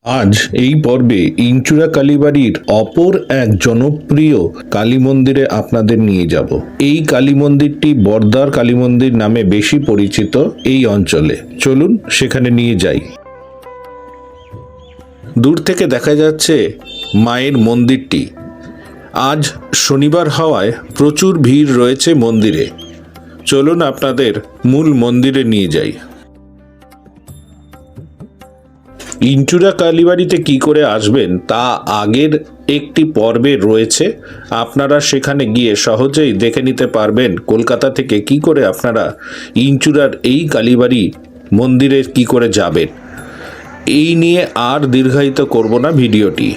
আজ এই পর্বে ইঞ্চুরা কালীবাড়ির অপর এক জনপ্রিয় কালী মন্দিরে আপনাদের নিয়ে যাব। এই কালী মন্দিরটি বর্দার কালী মন্দির নামে বেশি পরিচিত এই অঞ্চলে। চলুন সেখানে নিয়ে যাই। দূর থেকে দেখা যাচ্ছে মায়ের মন্দিরটি। আজ শনিবার হওয়ায় প্রচুর ভিড় রয়েছে মন্দিরে। চলুন আপনাদের মূল মন্দিরে নিয়ে যাই। ইঞ্চুরা কালীবাড়িতে কি করে আসবেন তা আগের একটি পর্বে রয়েছে, আপনারা সেখানে গিয়ে সহজেই দেখে নিতে পারবেন কলকাতা থেকে কি করে আপনারা ইঞ্চুরার এই কালীবাড়ি মন্দিরে কি করে যাবেন। এই নিয়ে আর দীর্ঘায়িত করব না ভিডিওটি।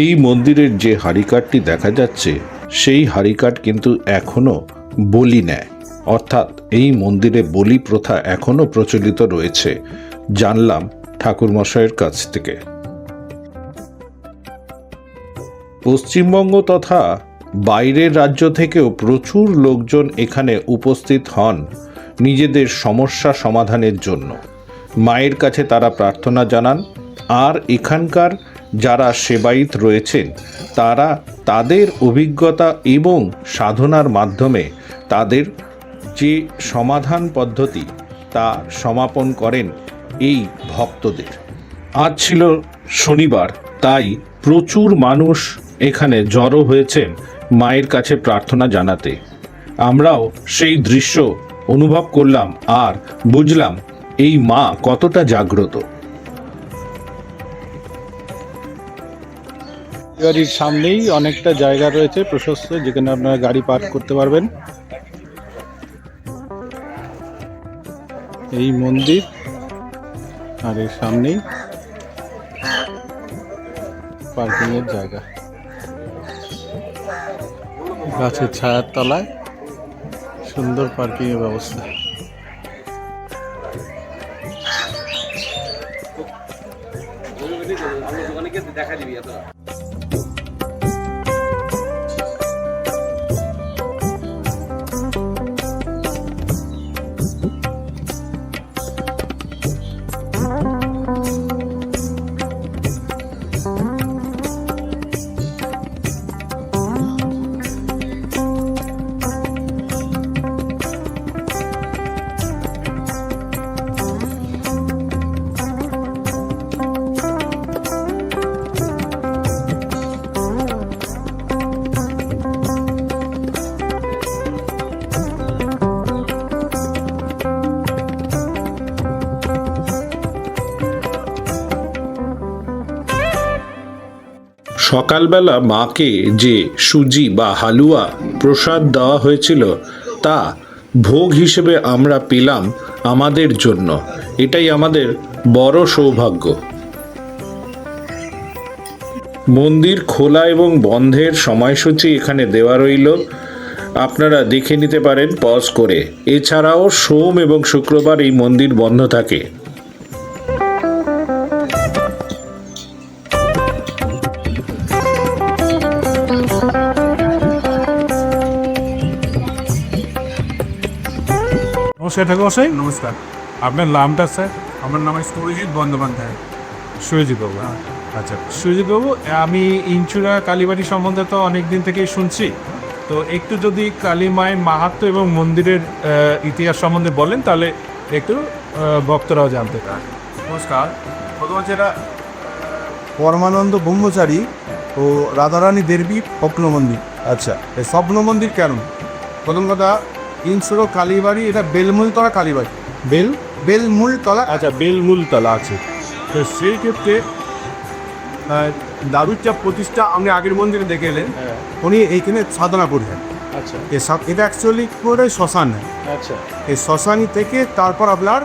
এই মন্দিরের যে হাড়িকাঠটি দেখা যাচ্ছে সেই হাড়িকাঠ কিন্তু এখনো বলি নেয়, অর্থাৎ এই মন্দিরে বলি প্রথা এখনো প্রচলিত রয়েছে, জানলাম ঠাকুরমশাইয়ের কাছ থেকে। পশ্চিমবঙ্গ তথা বাইরের রাজ্য থেকেও প্রচুর লোকজন এখানে উপস্থিত হন নিজেদের সমস্যা সমাধানের জন্য। মায়ের কাছে তারা প্রার্থনা জানান, আর এখানকার যারা সেবায়িত রয়েছেন তারা তাদের অভিজ্ঞতা এবং সাধনার মাধ্যমে তাদের যে সমাধান পদ্ধতি তা সমাপন করেন এই ভক্তদের। আজ ছিল শনিবার, তাই প্রচুর মানুষ এখানে জড়ো হয়েছেন মায়ের কাছে প্রার্থনা জানাতে। আমরাও সেই দৃশ্য অনুভব করলাম আর বুঝলাম এই মা কতটা জাগ্রত। গাড়ির সামনেই অনেকটা জায়গা রয়েছে প্রশস্ত, যেখানে আপনারা গাড়ি পার্ক করতে পারবেন। এই মন্দির আর এর সামনেই পার্কিং এর জায়গা, গাছের ছায়ার তলায় সুন্দর পার্কিং এর ব্যবস্থা। সকালবেলা মাকে যে সুজি বা হালুয়া প্রসাদ দেওয়া হয়েছিল তা ভোগ হিসেবে আমরা পেলাম আমাদের জন্য। এটাই আমাদের বড় সৌভাগ্য। মন্দির খোলা এবং বন্ধের সময়সূচি এখানে দেওয়া রইল, আপনারা দেখে নিতে পারেন পজ করে। এছাড়াও সোম এবং শুক্রবার এই মন্দির বন্ধ থাকে। নমস্কার ঠাকুরমশাই। নমস্কার। আপনার নামটা স্যার? আমার নাম সুরজিৎ বন্দ্যোপাধ্যায়। সুরজিৎ বাবু, আচ্ছা সুরজিৎ বাবু, আমি ইঞ্চুরা কালীবাড়ি সম্বন্ধে তো অনেক দিন থেকেই শুনছি, তো একটু যদি কালী মায়ের মাহাত্ম্য এবং মন্দিরের ইতিহাস সম্বন্ধে বলেন তাহলে একটু ভক্তরাও জানতে পারে। নমস্কার। প্রথমত এটা পরমানন্দ ব্রহ্মচারী ও রাধারানী দেবী স্বপ্ন মন্দির। আচ্ছা, এই স্বপ্ন মন্দির কেন? প্রথম কথা, ইনসুরো কালীবাড়ি এটা বেলমূলতলা কালীবাড়ি। বেলমূলতলা, আচ্ছা, বেলমূলতলা আছে। তো সেই ক্ষেত্রে দাদুর যা প্রতিষ্ঠা আপনি আগের মন্দিরে দেখে এলেন, উনি এইখানে সাধনা করলেন। আচ্ছা এটা অ্যাকচুয়ালি করে শ্মশান। আচ্ছা এই শ্মশানি থেকে তারপর আপনার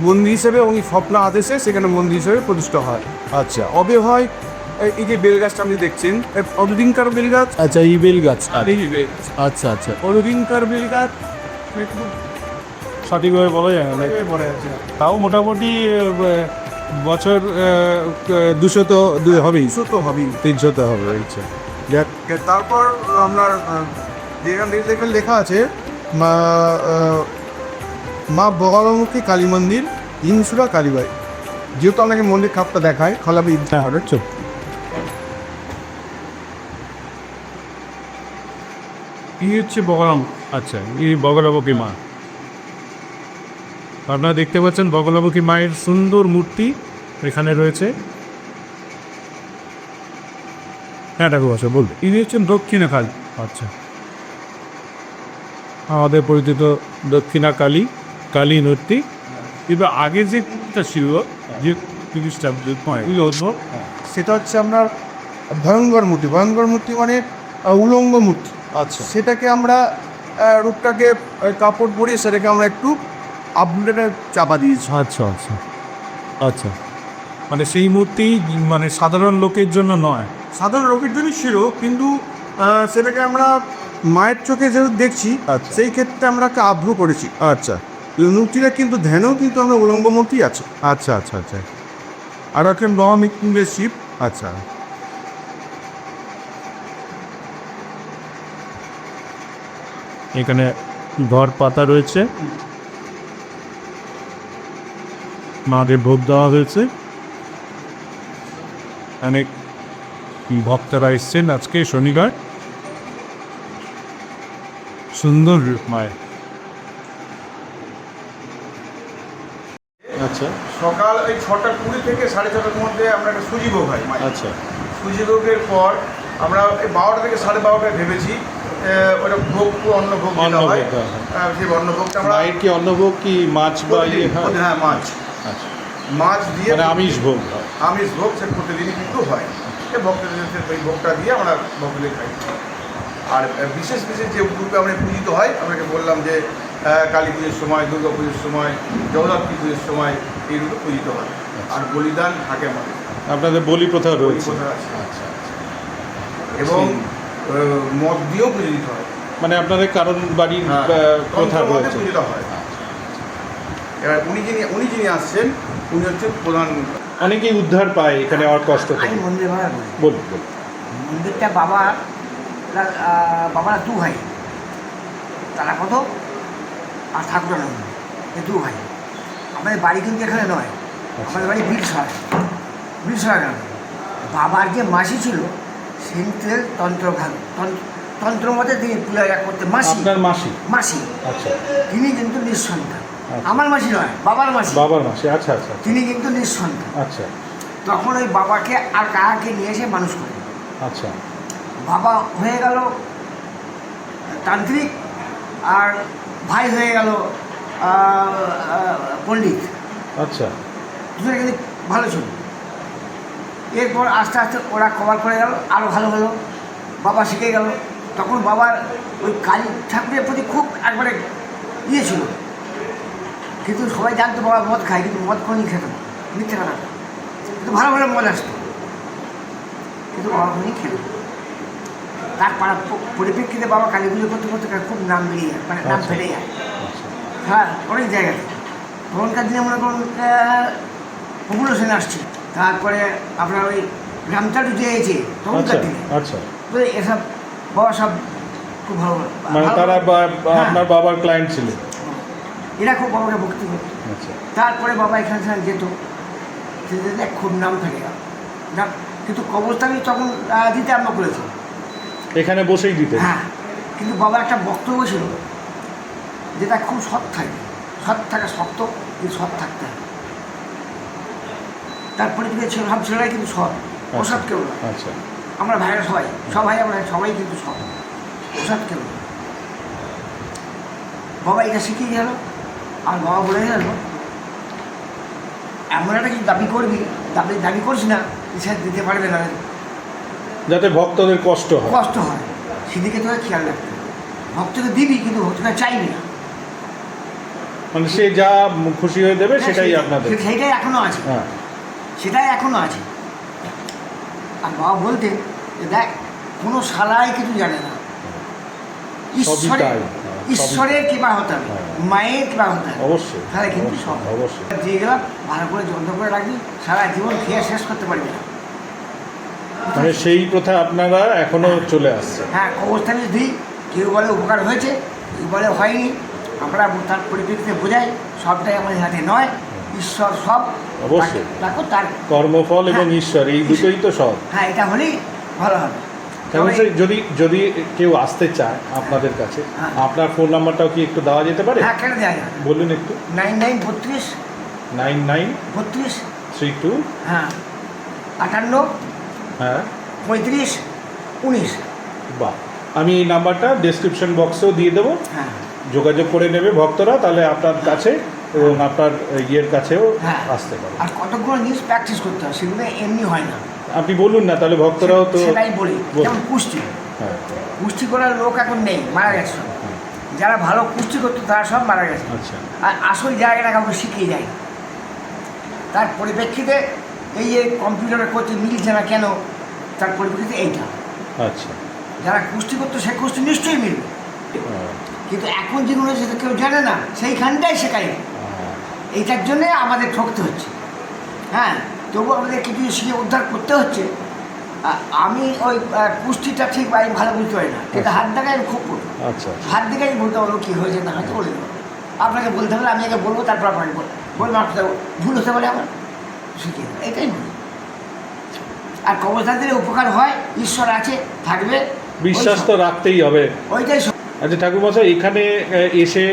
মন্দির হিসেবে উনি স্বপ্ন আদেশে সেখানে মন্দির হিসেবে প্রতিষ্ঠা হয়। আচ্ছা, অব্যয় এই যে বেল গাছটা আপনি দেখছেন, অরুদিনকার বেল গাছ। আচ্ছা, এই বেল গাছ। আচ্ছা আচ্ছা, অরুদিনকার বেল গাছ সঠিকভাবে বলা যায় না, পড়ে আছে। তাও মোটামুটি বছর 200 তো হবেই, 200 হবেই, 300 তো হবে। আচ্ছা, তারপর আপনার যেখান থেকে দেখবেন লেখা আছে মা বগলামুখী কালী মন্দির, ইনসুরা কালীবাড়ি। যেহেতু আপনাকে মন্দির খাপটা দেখায় তাহলে আপনি চুপ। এই হচ্ছে বগরাম, আচ্ছা এই বগলাবকী মা। আপনারা দেখতে পাচ্ছেন বগলাবকী মায়ের সুন্দর মূর্তি এখানে রয়েছে। হ্যাঁ ঠাকুর আছে বলবে, ইনি হচ্ছেন দক্ষিণা কালী। আচ্ছা, আমাদের পরিচিত দক্ষিণা কালী, কালী মূর্তি। এবার আগে যেটা ছিল যে জিনিসটা সেটা হচ্ছে আপনার ভয়ঙ্কর মূর্তি। ভয়ঙ্কর মূর্তি মানে উলঙ্গ মূর্তি। আচ্ছা সেটাকে আমরা রূপটাকে কাপড় পরিয়ে সেটাকে আমরা একটু আপডেটে চাপা দিয়েছি। আচ্ছা আচ্ছা আচ্ছা, মানে সেই মূর্তি মানে সাধারণ লোকের জন্য নয়। সাধারণ রোগীর জন্যই ছিল, কিন্তু সেটাকে আমরা মায়ের চোখে যেহেতু দেখছি, আচ্ছা। সেই ক্ষেত্রে আমরা একটা আভ্র করেছি। আচ্ছা, মূর্তিটা কিন্তু ধ্যানেও কিন্তু আমরা উলঙ্গ মূর্তি আছে। আচ্ছা আচ্ছা আচ্ছা। আর একটা মহামৃত্যুঞ্জয় শিব। আচ্ছা, এখানে ঘর পাতা রয়েছে, মাকে ভোগ দেওয়া হয়েছে। অনেক ভক্তরা এসছেন আজকে শনিবার। সুন্দর রূপ মায়ের। আচ্ছা সকাল ওই 6:20 থেকে 6:30টার মধ্যে আমরা একটা সুজি ভোগ হয় মায়ের। আচ্ছা সুজি ভোগের পর আমরা এই 12টা থেকে 12:30টায় ভেবেছি ওটা ভোগ অন্ন ভোগ দিতে অন্ন হয়। ভোগ দেওয়া হয়। সেই অন্ন ভোগটা আমরা মায়ের কি অন্নভোগ কি মাছ বা ইয়ে হয়? হ্যাঁ মাছ আচ্ছা, মাছ দিয়ে মানে আমিষ ভোগ হয়। আমিষ ভোগ সে প্রতিদিনই কিন্তু হয়। সে ভক্তদের ওই ভোগটা দিয়ে আমরা ভক্তদের খাই। আর বিশেষ বিশেষ যে গ্রুপে আমরা পূজিত হয়, আপনাকে বললাম যে কালী পুজোর সময়, দুর্গা পুজোর সময়, জগদ্ধাত্রী পুজোর সময় এই রূপে পূজিত হয়। আর বলিদান থাকে আমাদের, আপনাদের বলি প্রথা বলি রয়েছে। প্রথা আছে। আচ্ছা, এবং মদ দিয়েও পূজিত হয়। মানে আপনাদের কারণ বাড়ির হ্যাঁ, প্রথা তন্ত্র মতে রয়েছে। পূজিত হয়। এবার উনি যিনি আসছেন উনি হচ্ছেন প্রধান। অনেকেই উদ্ধার পায় এখানে আর কষ্ট আমি থেকে। মন্দির ভাড়া করি। বলুন বলুন। মন্দিরটা বাবারা দু ভাই, তারা কত আর ঠাকুরানন্দ, এই দু ভাই। আমাদের বাড়ি কিন্তু এখানে নয়, আমাদের বাড়ি বীরসরা গ্রামে। বাবার যে মাসি ছিল সেন্ট্রাল তন্ত্র মতে তিনি পূজা করতে মাসি, আপনার মাসি? মাসি আচ্ছা তিনি কিন্তু নিঃসন্তান। আচ্ছা। আমার মাসি নয়, বাবার মাসি, বাবার মাসি। আচ্ছা আচ্ছা তিনি কিন্তু নিঃসন্তান। আচ্ছা তখন ওই বাবাকে আর কাকাকে নিয়ে এসে মানুষ করে। আচ্ছা বাবা হয়ে গেল তান্ত্রিক আর ভাই হয়ে গেল পণ্ডিত। আচ্ছা দুজনে কিন্তু ভালো ছিল। এরপর আস্তে আস্তে ওরা কভার করে গেল, আরও ভালো হলো, বাবা শিখে গেল। তখন বাবার ওই কালী ঠাকুরের প্রতি খুব একবারে ইয়ে ছিল। কিন্তু সবাই জানতো বাবা মদ খায়, কিন্তু মদ কোনই খেত না, মিথ্যে কথা। কিন্তু ভালো ভালো মদ আসতো, কিন্তু বাবা কোনই খেত না। তার পাড়ার পরিপ্রেক্ষিতে বাবা কালী পুজো করতে করতে খুব নাম বেরিয়ে যায়, মানে নাম আচ্ছা। ফেলে যায়। আচ্ছা হ্যাঁ, অনেক জায়গাতে তখনকার দিনে মনে করুন পপুলেশন আসছে। তারপরে আপনার ওই গ্রামচাটু চেয়েছে তখনকার দিনে। আচ্ছা তো এসব বাবা সব খুব ভালো মানে ভালো- তারা হ্যাঁ, আপনার বাবার ক্লায়েন্ট ছিল। এরা খুব বাবাকে ভক্তি করত। আচ্ছা তারপরে বাবা এখানে সেখানে যেত, যেতে যেতে খুব নাম থাকে না, কিন্তু কবরস্থানই তখন দিতে আরম্ভ করেছে। এখানে বসেই দিতে। হ্যাঁ, কিন্তু বাবার একটা বক্তব্য ছিল যেটা খুব সৎ থাকে, সৎ থাকা শক্ত, কিন্তু সৎ থাকতে হবে। তারপরে কিন্তু সব ছেলেরাই কিন্তু সৎ, অসৎ কেউ না। আচ্ছা আমরা ভাইরা সবাই আমরা সবাই কিন্তু সৎ, অসৎ কেউ না। বাবা এটা শিখিয়ে গেল। আর বাবা বলে গেল এমন একটা কিছু দাবি করবি, দাবি করিস না, সে দিতে পারবে না, যাতে ভক্তদের কষ্ট হয়। কষ্ট হয়, সেদিকে তোকে খেয়াল রাখতে হবে। ভক্তকে দিবি, কিন্তু ভক্তকে চাইবি না। মানে সে যা খুশি হয়ে দেবে সেটাই আপনাদের। সেইটাই এখনো আছে, হ্যাঁ সেটাই এখনো আছে। আর বাবা বলতেন যে দেখ, কোনো শালাই কিছু জানে না, ঈশ্বরের কৃপা হতে হবে, মায়ের কৃপা হতে হবে, অবশ্যই তাহলে কিন্তু সব অবশ্যই। দিয়ে গেলাম ভালো করে যন্ত্র করে রাখবি, সারা জীবন খেয়ে শেষ করতে পারবি না। মানে সেই প্রথা আপনারা এখনো চলে আসছে। হ্যাঁ, অবস্থানে দিই, কেউ বলে উপকার হয়েছে, কেউ বলে হয়নি। আমরা তার পরিপ্রেক্ষিতে বোঝাই সবটাই আমাদের হাতে নয়, ঈশ্বর সব অবশ্যই। দেখো তার কর্মফল এবং হ্যাঁ। ঈশ্বর এই দুটোই তো সব। হ্যাঁ এটা হলেই ভালো হবে। তাহলে তবে- স্যার, যদি কেউ আসতে চায় আপনাদের কাছে, হ্যাঁ। আপনার ফোন নাম্বারটাও কি একটু দেওয়া যেতে পারে? হ্যাঁ কেন দেওয়া যায়? বলুন একটু। 9932 9932 32 হ্যাঁ 58 হ্যাঁ 35 19। বাহ, আমি এই নাম্বারটা ডেসক্রিপশন বক্সেও দিয়ে দেবো, হ্যাঁ যোগাযোগ করে নেবে ভক্তরা, তাহলে আপনার কাছে এবং আপনার ইয়ের কাছেও হ্যাঁ আসতে পারে। আর কতগুলো জিনিস প্র্যাকটিস করতে হয়, সেগুলো এমনি হয় না। আপনি বলুন না, তাহলে ভক্তরাও তো সেটাই বলি। বলুন। যেমন কুস্তি, হ্যাঁ কুস্তি করার লোক এখন নেই, মারা গেছে সব। যারা ভালো কুস্তি করতো তারা সব মারা গেছে। আচ্ছা আর আসল জায়গাটা কাউকে শিখিয়ে যায়। তার পরিপ্রেক্ষিতে এই যে কম্পিউটারে করতে মিলছে না কেন, তার পরিপ্রেক্ষিতে এইটা। আচ্ছা যারা কুস্তি করতো সে কুস্তি নিশ্চয়ই মিলবে, কিন্তু এখন যেগুলো সেটা কেউ জানে না, সেইখানটাই শেখায়। এইটার জন্যে আমাদের ঠকতে হচ্ছে। হ্যাঁ, তবু আমাদের কিছু শিখে উদ্ধার করতে হচ্ছে। আমি ওই কুস্তিটা ঠিক আমি ভালো বুঝতে পারি না, এটা হাত দেখায় আমি খুব করবো। আচ্ছা হাত দেখাই বলতে পারবো কী হয়েছে না হয়তো বলে দেবো। আপনাকে বলতে হবে, আমি আগে বলবো, তারপর আপনাকে বলবো আসতে ভুল হতে পারে আমার, শিখিয়ে দেবো, এটাই বলি। আর কবরস্থানদের উপকার হয়, ঈশ্বর আছে, থাকবে, বিশ্বাস তো রাখতেই হবে। ওইটাই সব। আচ্ছা ঠাকুরমশাই, এখানে এসে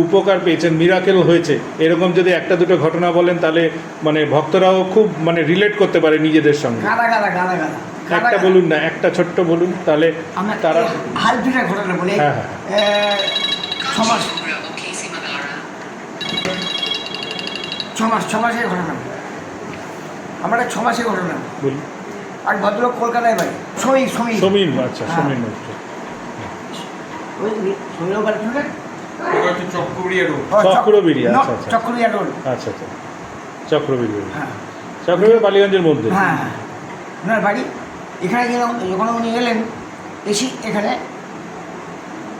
উপকার পেয়েছেন, মিরাকেল হয়েছে, এরকম যদি একটা দুটো ঘটনা বলেন তাহলে মানে ভক্তরাও খুব মানে রিলেট করতে পারে নিজেদের সঙ্গে। গাদা গাদা গাদা গাদা একটা বলুন না, একটা ছোট্ট বলুন, তাহলে আমরা তারা হালপিটার ঘটনা বলি। হ্যাঁ, হ্যাঁ। 6 মাস 6 মাসের ঘটনা। আমরা 6 মাসের ঘটনা। বলুন। আর ভদ্রলোক কলকাতায় বাড়ি, সমীর সমীর, আচ্ছা হ্যাঁ। সমীর মৈত্র। সমীর বাড়ি শুনে চক্রবড়িয়া রোড। চক্রবেড়ি, আচ্ছা আচ্ছা চক্রবিয়া রোড। আচ্ছা আচ্ছা চক্রবেড়ি, হ্যাঁ চক্রবেড়ি বালিগঞ্জের মধ্যে। হ্যাঁ ওনার বাড়ি এখানে। যখন উনি এলেন এসি এখানে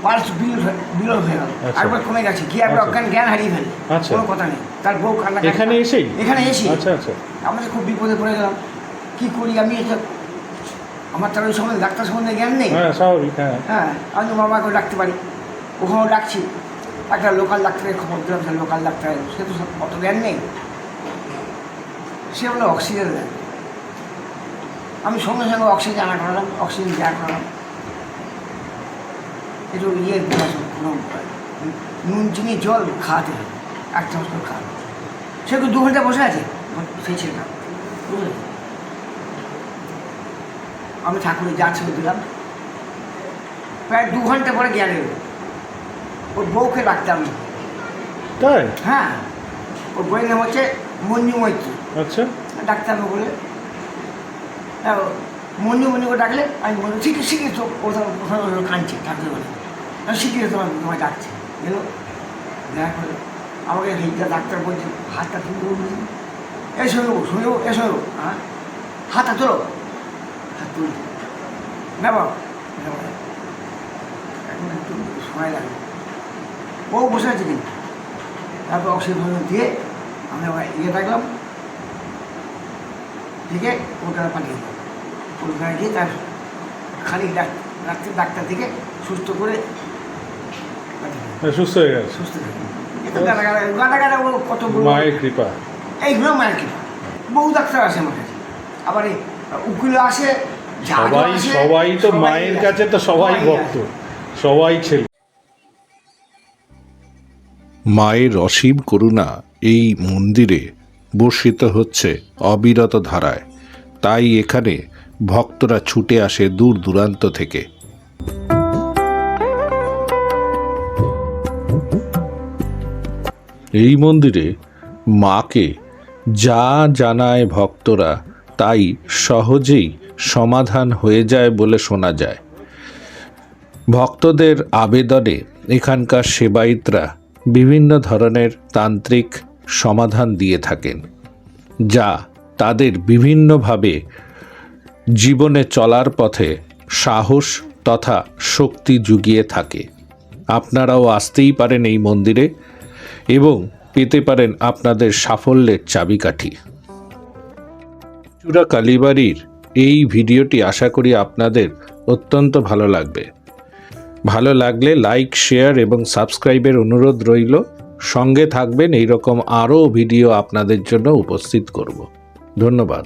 পালস বিলোপ হয়ে গেল, আচ্ছা। একবার কমে গেছে, কি একবার আচ্ছা। জ্ঞান হারিয়ে ফেলে, আচ্ছা। কোনো কথা নেই। তার বউ কান্না এখানে এসেই? এখানে এসি আচ্ছা আচ্ছা আমাদের খুব বিপদে পড়ে গেলাম, কী করি আমি। এটা আমার তার ওই সম্বন্ধে ডাক্তার সম্বন্ধে জ্ঞান নেই। হ্যাঁ স্বাভাবিক। হ্যাঁ হ্যাঁ আমি তো মামাকে ডাকতে পারি, ওখানেও ডাকছি, একটা লোকাল ডাক্তারের খবর দিলাম, সে লোকাল ডাক্তার এলো, সে তো অত জ্ঞান নেই, সে বলে অক্সিজেন দেয়। আমি সঙ্গে সঙ্গে অক্সিজেন আনা করালাম, অক্সিজেন দেওয়া করালাম, একটু নুন চিনি জল খাওয়াতে হবে, 1 চামচ করে খাওয়াবে। সে তো 2 ঘন্টা বসে আছে সেই ছেলেটা, বুঝলেন। আমি ঠাকুরের যা ছিল দিলাম, প্রায় 2 ঘন্টা পরে জ্ঞান এলো। ওর বউকে ডাকতাম না। তাই? হ্যাঁ, ওর বইয়ের নাম হচ্ছে মঞ্জু মৈত্রী। আচ্ছা ডাক্তার বলে মঞ্জু করে ডাকলে আমি বলি শিখে শিখে তো ওখানে কাঁদছে ঠাকুর বলে, আমি শিখিয়ে তোমায় ডাকছে। এলো দেখা করে আমাকে এইটা ডাক্তার বলছে হাতটা তুলে বলছি, এসো শুনেও এসো, হ্যাঁ হাতটা তোলো, হাত তুলছে না বাবা, এখন একটু সময় লাগে। ও বসে আছে কিন্তু, তারপর অক্সিজেন দিয়ে আমি ইয়ে ডাকলাম, থেকে কলকাতা পাঠিয়ে দিলাম। কলকাতায় গিয়ে তার খালি ডাক্তার থেকে সুস্থ করে সুস্থ হয়ে গেছে, সুস্থ হয়ে এটা গাটা ও কত মায়ের কৃপা। এইগুলো মায়ের কৃপা। বহু ডাক্তার আসে আমার কাছে, আবার এই উকিল আসে, সবাই তো মায়ের কাছে তো সবাই ভক্ত, সবাই ছেলে। মায়ের অসীম করুণা এই মন্দিরে বর্ষিত হচ্ছে অবিরত ধারায়, তাই এখানে ভক্তরা ছুটে আসে দূর দূরান্ত থেকে। এই মন্দিরে মাকে যা জানায় ভক্তরা তাই সহজেই সমাধান হয়ে যায় বলে শোনা যায়। ভক্তদের আবেদনে এখানকার সেবায়িতরা বিভিন্ন ধরনের তান্ত্রিক সমাধান দিয়ে থাকেন, যা তাদের বিভিন্নভাবে জীবনে চলার পথে সাহস তথা শক্তি জুগিয়ে থাকে। আপনারাও আসতেই পারেন এই মন্দিরে এবং পেতে পারেন আপনাদের সাফল্যের চাবিকাঠি। চূড়া কালীবাড়ির এই ভিডিওটি আশা করি আপনাদের অত্যন্ত ভালো লাগবে। ভালো লাগলে লাইক, শেয়ার এবং সাবস্ক্রাইবের অনুরোধ রইল। সঙ্গে থাকবেন, এইরকম আরও ভিডিও আপনাদের জন্য উপস্থিত করব। ধন্যবাদ।